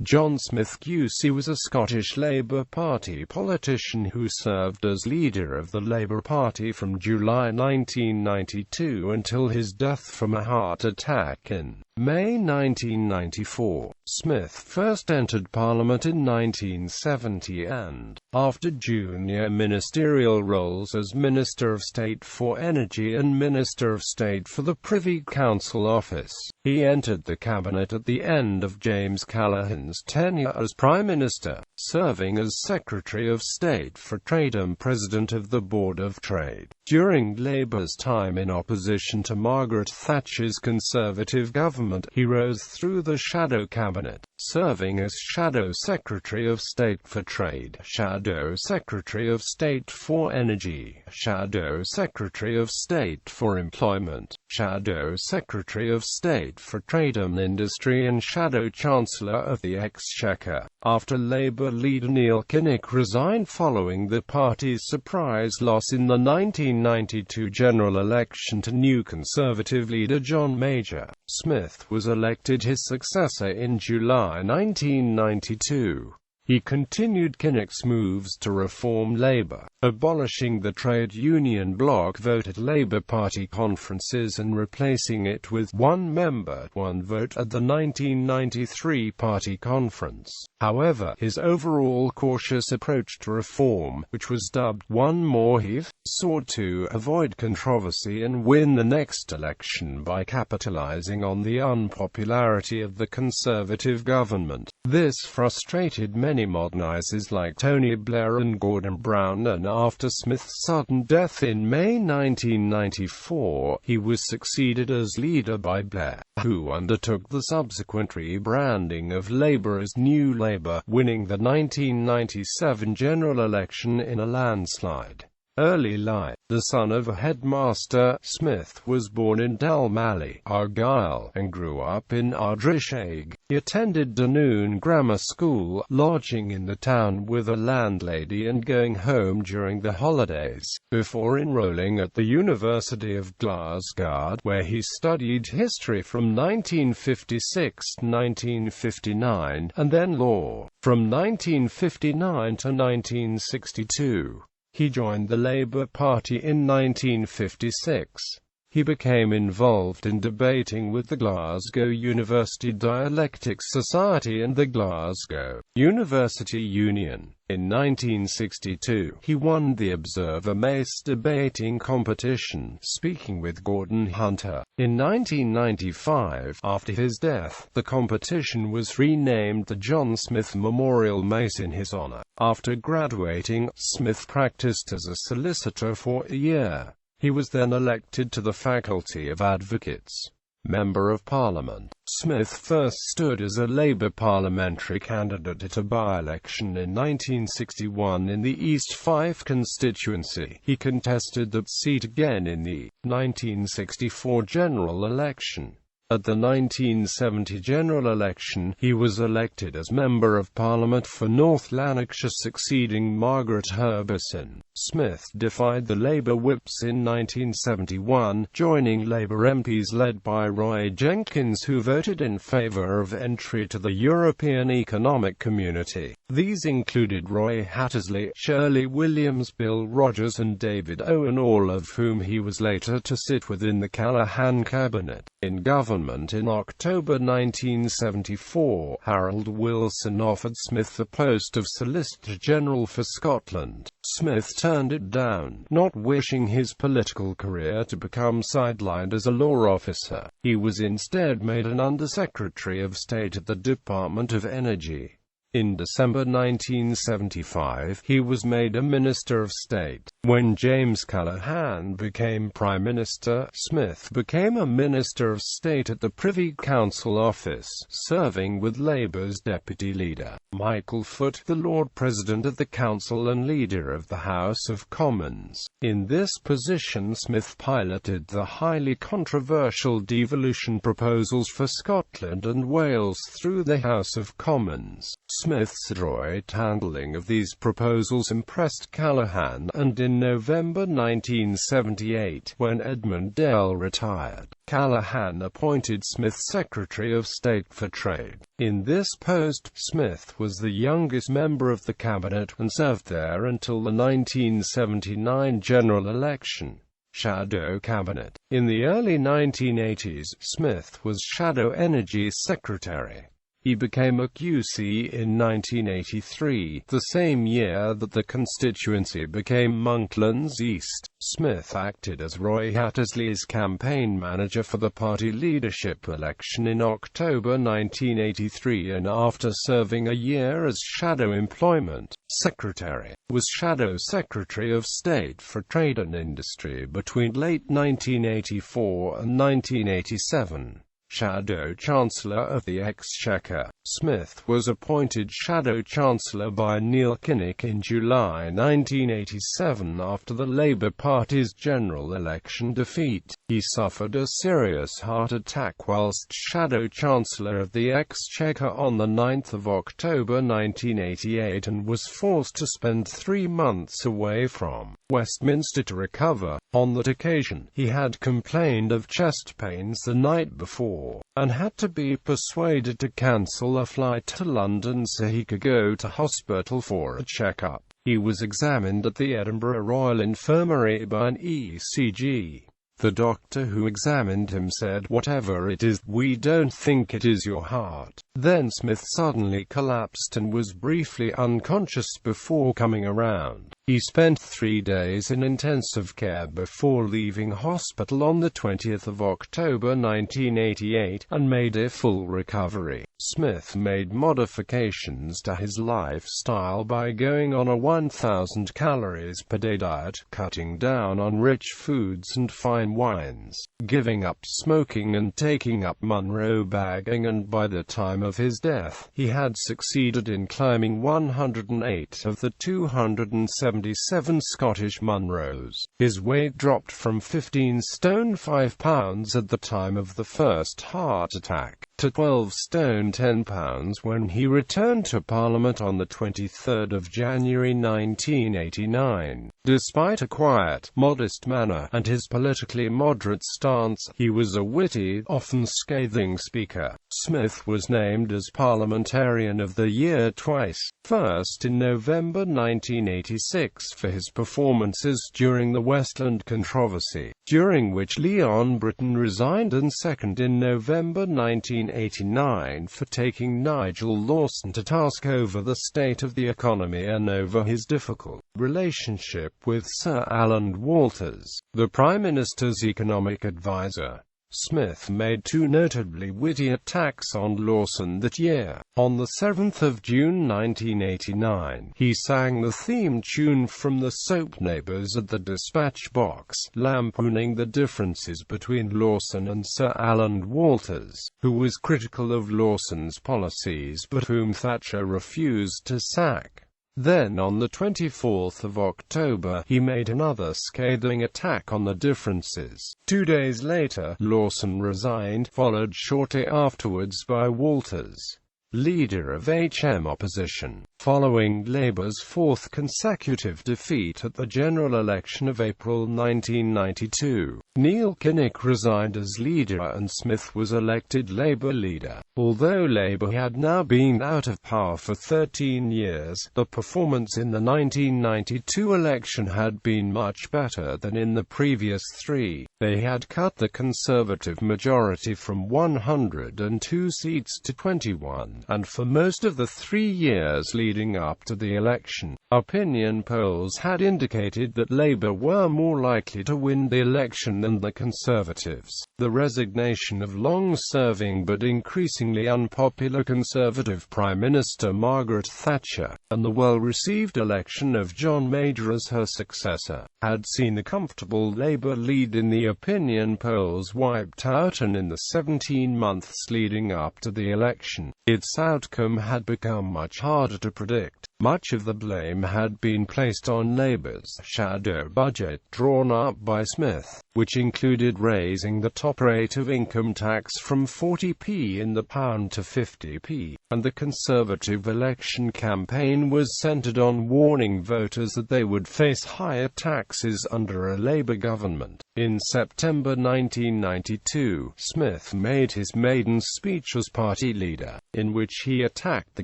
John Smith QC was a Scottish Labour Party politician who served as leader of the Labour Party from July 1992 until his death from a heart attack in May 1994. Smith first entered Parliament in 1970 and, after junior ministerial roles as Minister of State for Energy and Minister of State for the Privy Council Office, he entered the cabinet at the end of James Callaghan's tenure as Prime Minister, serving as Secretary of State for Trade and President of the Board of Trade. During Labour's time in opposition to Margaret Thatcher's Conservative government, he rose through the shadow cabinet, serving as Shadow Secretary of State for Trade, Shadow Secretary of State for Energy, Shadow Secretary of State for Employment, Shadow Secretary of State for Trade and Industry and Shadow Chancellor of the Exchequer. After Labour leader Neil Kinnock resigned following the party's surprise loss in the 1992 general election to new Conservative leader John Major, Smith was elected his successor in July 1992. He continued Kinnock's moves to reform Labour, abolishing the trade union bloc vote at Labour Party conferences and replacing it with one member, one vote at the 1993 party conference. However, his overall cautious approach to reform, which was dubbed "one more heave," sought to avoid controversy and win the next election by capitalising on the unpopularity of the Conservative government. This frustrated many modernisers like Tony Blair and Gordon Brown, and after Smith's sudden death in May 1994, he was succeeded as leader by Blair, who undertook the subsequent rebranding of Labour as New Labour, winning the 1997 general election in a landslide. Early life. The son of a headmaster, Smith was born in Dalmally, Argyll, and grew up in Ardrishaig. He attended Dunoon Grammar School, lodging in the town with a landlady and going home during the holidays, before enrolling at the University of Glasgow, where he studied history from 1956 to 1959, and then law, from 1959 to 1962. He joined the Labour Party in 1956. He became involved in debating with the Glasgow University Dialectics Society and the Glasgow University Union. In 1962, he won the Observer Mace debating competition, speaking with Gordon Hunter. In 1995, after his death, the competition was renamed the John Smith Memorial Mace in his honour. After graduating, Smith practiced as a solicitor for a year. He was then elected to the Faculty of Advocates. Member of Parliament. Smith first stood as a Labour parliamentary candidate at a by-election in 1961 in the East Fife constituency. He contested that seat again in the 1964 general election. At the 1970 general election, he was elected as Member of Parliament for North Lanarkshire, succeeding Margaret Herbison. Smith defied the Labour whips in 1971, joining Labour MPs led by Roy Jenkins, who voted in favour of entry to the European Economic Community. These included Roy Hattersley, Shirley Williams, Bill Rogers and David Owen, all of whom he was later to sit within the Callaghan cabinet. In government in October 1974, Harold Wilson offered Smith the post of Solicitor General for Scotland. Smith turned it down, not wishing his political career to become sidelined as a law officer. He was instead made an Under-Secretary of State at the Department of Energy. In December 1975, he was made a Minister of State. When James Callaghan became Prime Minister, Smith became a Minister of State at the Privy Council Office, serving with Labour's Deputy Leader, Michael Foot, the Lord President of the Council and Leader of the House of Commons. In this position, Smith piloted the highly controversial devolution proposals for Scotland and Wales through the House of Commons. Smith's adroit handling of these proposals impressed Callaghan, and in November 1978, when Edmund Dale retired, Callaghan appointed Smith Secretary of State for Trade. In this post, Smith was the youngest member of the cabinet, and served there until the 1979 general election. Shadow Cabinet. In the early 1980s, Smith was Shadow Energy Secretary. He became a QC in 1983, the same year that the constituency became Monklands East. Smith acted as Roy Hattersley's campaign manager for the party leadership election in October 1983, and after serving a year as Shadow Employment Secretary, was Shadow Secretary of State for Trade and Industry between late 1984 and 1987. Shadow Chancellor of the Exchequer. Smith was appointed Shadow Chancellor by Neil Kinnock in July 1987 after the Labour Party's general election defeat. He suffered a serious heart attack whilst Shadow Chancellor of the Exchequer on 9 October 1988 and was forced to spend 3 months away from Westminster to recover. On that occasion, he had complained of chest pains the night before, and had to be persuaded to cancel a flight to London so he could go to hospital for a checkup. He was examined at the Edinburgh Royal Infirmary by an ECG. The doctor who examined him said, "Whatever it is, we don't think it is your heart." Then Smith suddenly collapsed and was briefly unconscious before coming around. He spent 3 days in intensive care before leaving hospital on the 20th of October 1988, and made a full recovery. Smith made modifications to his lifestyle by going on a 1,000 calories per day diet, cutting down on rich foods and fine wines, giving up smoking and taking up Munro bagging, and by the time of his death, he had succeeded in climbing 108 of the 277 Scottish Munros. His weight dropped from 15 stone 5 pounds at the time of the first heart attack, to 12 stone 10 pounds when he returned to Parliament on the 23rd of January 1989. Despite a quiet, modest manner, and his politically moderate stance, he was a witty, often scathing speaker. Smith was named as Parliamentarian of the Year twice, first in November 1986 for his performances during the Westland controversy, during which Leon Britton resigned, and second in November 1989 for taking Nigel Lawson to task over the state of the economy and over his difficult relationship with Sir Alan Walters, the Prime Minister's economic advisor. Smith made 2 notably witty attacks on Lawson that year. On the 7th of June 1989, he sang the theme tune from the soap Neighbours at the Dispatch Box, lampooning the differences between Lawson and Sir Alan Walters, who was critical of Lawson's policies but whom Thatcher refused to sack. Then on the 24th of October, he made another scathing attack on the differences. 2 days later, Lawson resigned, followed shortly afterwards by Walters, leader of HM opposition. Following Labour's 4th consecutive defeat at the general election of April 1992, Neil Kinnock resigned as leader and Smith was elected Labour leader. Although Labour had now been out of power for 13 years, the performance in the 1992 election had been much better than in the previous 3. They had cut the Conservative majority from 102 seats to 21, and for most of the 3 years leading up to the election, opinion polls had indicated that Labour were more likely to win the election than the Conservatives. The resignation of long-serving but increasingly unpopular Conservative Prime Minister Margaret Thatcher, and the well-received election of John Major as her successor, had seen the comfortable Labour lead in the opinion polls wiped out, and in the 17 months leading up to the election, its outcome had become much harder to predict. Much of the blame had been placed on Labour's shadow budget drawn up by Smith, which included raising the top rate of income tax from 40p in the pound to 50p, and the Conservative election campaign was centred on warning voters that they would face higher taxes under a Labour government. In September 1992, Smith made his maiden speech as party leader, in which he attacked the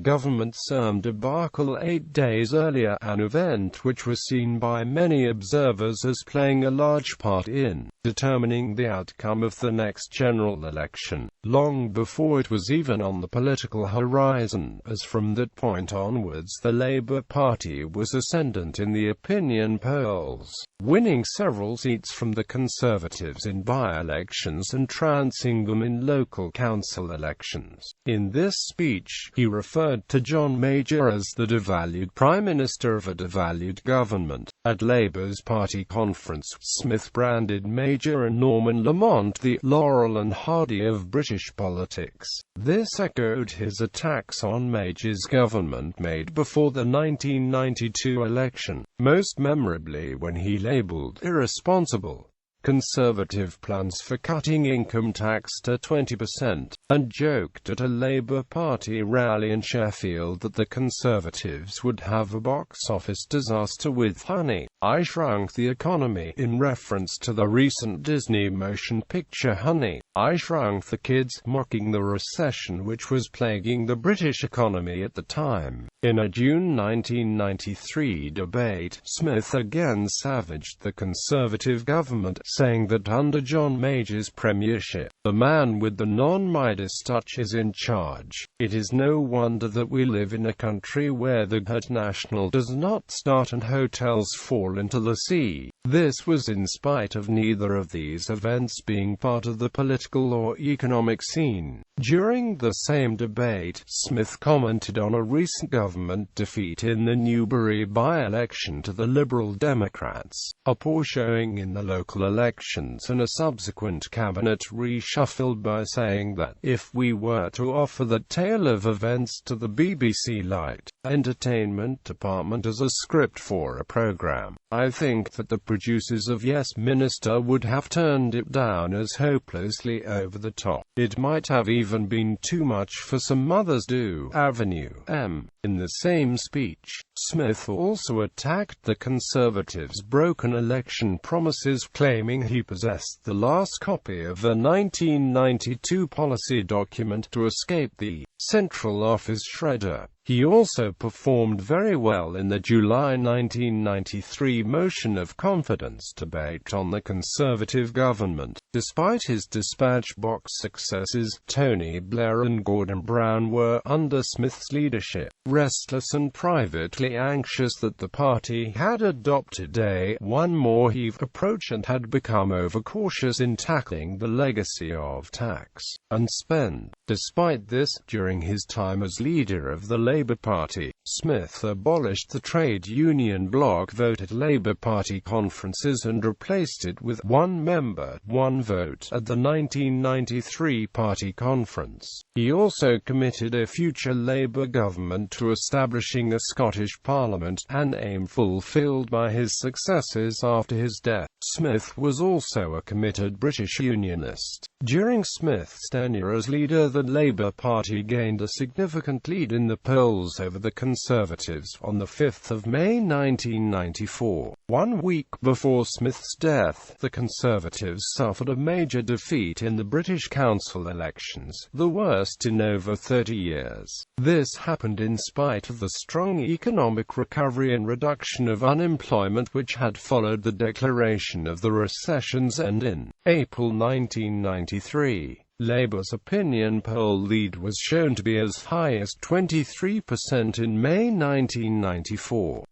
government's debacle 8 days earlier, an event which was seen by many observers as playing a large part in determining the outcome of the next general election, long before it was even on the political horizon, as from that point onwards the Labour Party was ascendant in the opinion polls, winning several seats from the Conservatives in by-elections and trouncing them in local council elections. In this speech, he referred to John Major as the devalued Prime Minister of a devalued government. At Labour's party conference, Smith branded Major and Norman Lamont the Laurel and Hardy of British politics. This echoed his attacks on Major's government made before the 1992 election, most memorably when he labelled irresponsible Conservative plans for cutting income tax to 20%, and joked at a Labour Party rally in Sheffield that the Conservatives would have a box office disaster with Honey, I Shrunk the Economy, in reference to the recent Disney motion picture Honey, I Shrunk the Kids, mocking the recession which was plaguing the British economy at the time. In a June 1993 debate, Smith again savaged the Conservative government, saying that under John Major's premiership, the man with the non-Midas touch is in charge. It is no wonder that we live in a country where the herd national does not start and hotels fall into the sea. This was in spite of neither of these events being part of the political or economic scene. During the same debate, Smith commented on a recent government defeat in the Newbury by-election to the Liberal Democrats, a poor showing in the local elections, and a subsequent cabinet reshuffle, by saying that, if we were to offer the tale of events to the BBC Light Entertainment Department as a script for a programme, I think that the producers of Yes Minister would have turned it down as hopelessly over the top. It might have even been too much for some mothers do. Avenue M. In the same speech, Smith also attacked the Conservatives' broken election promises, claiming he possessed the last copy of the 1992 policy document to escape the Central Office shredder. He also performed very well in the July 1993 motion of confidence debate on the Conservative government. Despite his dispatch box successes, Tony Blair and Gordon Brown were, under Smith's leadership, restless and privately anxious that the party had adopted a one more heave approach and had become overcautious in tackling the legacy of tax and spend. Despite this, during his time as leader of the Labour Party, Smith abolished the trade union bloc vote at Labour Party conferences and replaced it with one member, one vote at the 1993 party conference. He also committed a future Labour government to establishing a Scottish Parliament, an aim fulfilled by his successors after his death. Smith was also a committed British Unionist. During Smith's tenure as leader, the Labour Party gained a significant lead in the polls over the Conservatives on the 5th of May 1994. 1 week before Smith's death, the Conservatives suffered a major defeat in the British Council elections, the worst in over 30 years. This happened in spite of the strong economic recovery and reduction of unemployment which had followed the declaration of the recession's end in April 1993. Labour's opinion poll lead was shown to be as high as 23% in May 1994.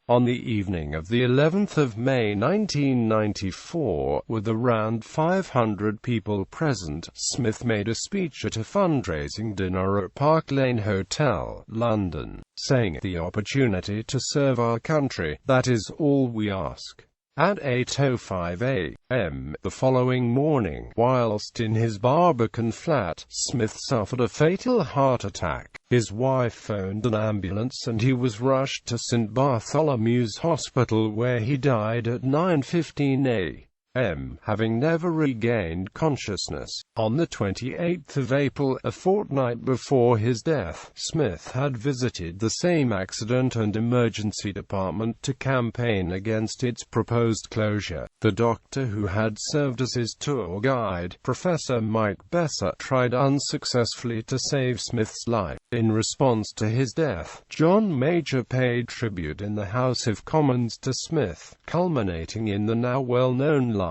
On the evening of the 11th of May 1994, with around 500 people present, Smith made a speech at a fundraising dinner at Park Lane Hotel, London, saying, "The opportunity to serve our country, that is all we ask." At 8:05 a.m. the following morning, whilst in his Barbican flat, Smith suffered a fatal heart attack. His wife phoned an ambulance and he was rushed to St Bartholomew's Hospital, where he died at 9:15 a.m., having never regained consciousness. On the 28th of April, a fortnight before his death, Smith had visited the same accident and emergency department to campaign against its proposed closure. The doctor who had served as his tour guide, Professor Mike Besser, tried unsuccessfully to save Smith's life. In response to his death, John Major paid tribute in the House of Commons to Smith, culminating in the now well-known line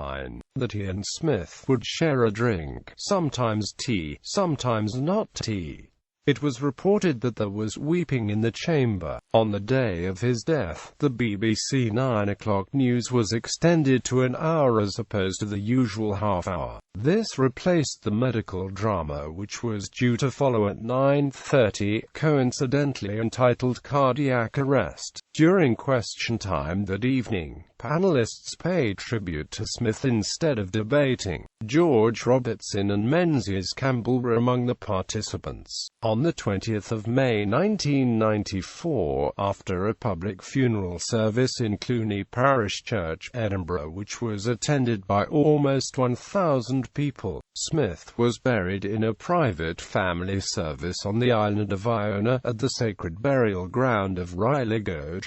that he and Smith would share a drink, sometimes tea, sometimes not tea. It was reported that there was weeping in the chamber. On the day of his death, the BBC 9 o'clock news was extended to an hour as opposed to the usual half-hour. This replaced the medical drama which was due to follow at 9:30, coincidentally entitled Cardiac Arrest. During question time that evening, panelists paid tribute to Smith instead of debating. George Robertson and Menzies Campbell were among the participants. On the 20th of May 1994, after a public funeral service in Cluny Parish Church, Edinburgh, which was attended by almost 1,000 people, Smith was buried in a private family service on the island of Iona, at the sacred burial ground of Rhyligo,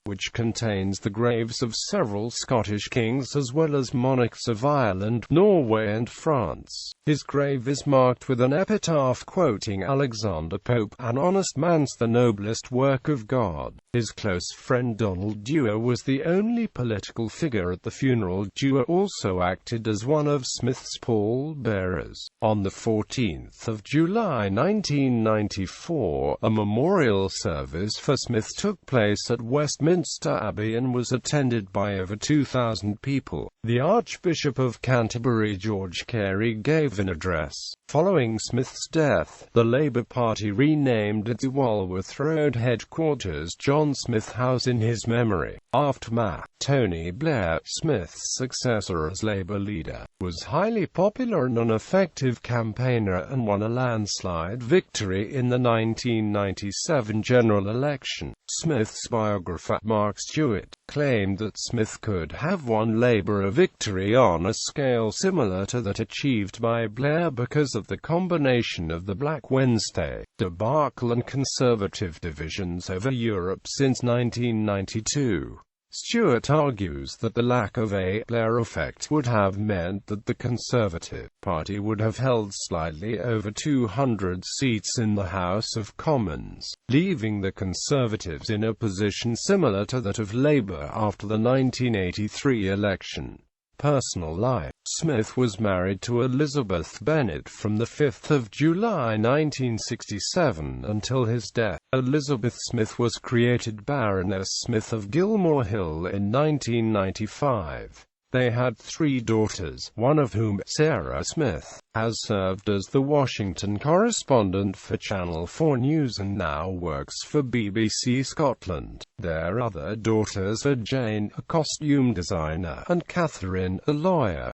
which contains the graves of several Scottish kings as well as monarchs of Ireland, Norway and France. His grave is marked with an epitaph quoting Alexander Pope, "An honest man's the noblest work of God." His close friend Donald Dewar was the only political figure at the funeral. Dewar also acted as one of Smith's pallbearers. On the 14th of July 1994, a memorial service for Smith took place at Westminster Abbey and was attended by over 2,000 people. The Archbishop of Canterbury, George Carey, gave an address. Following Smith's death, the Labour Party renamed its Walworth Road headquarters John Smith House in his memory. Aftermath. Tony Blair, Smith's successor as Labour leader, was highly popular and an effective campaigner and won a landslide victory in the 1997 general election. Smith's biographer, Mark Stewart, claimed that Smith could have won Labour a victory on a scale similar to that achieved by Blair because of the combination of the Black Wednesday debacle and Conservative divisions over Europe since 1992. Stewart argues that the lack of a Blair effect would have meant that the Conservative Party would have held slightly over 200 seats in the House of Commons, leaving the Conservatives in a position similar to that of Labour after the 1983 election. Personal life. Smith was married to Elizabeth Bennet from the 5th of July 1967 until his death. Elizabeth Smith was created Baroness Smith of Gilmore Hill in 1995. They had 3 daughters, one of whom, Sarah Smith, has served as the Washington correspondent for Channel 4 News and now works for BBC Scotland. Their other daughters are Jane, a costume designer, and Catherine, a lawyer.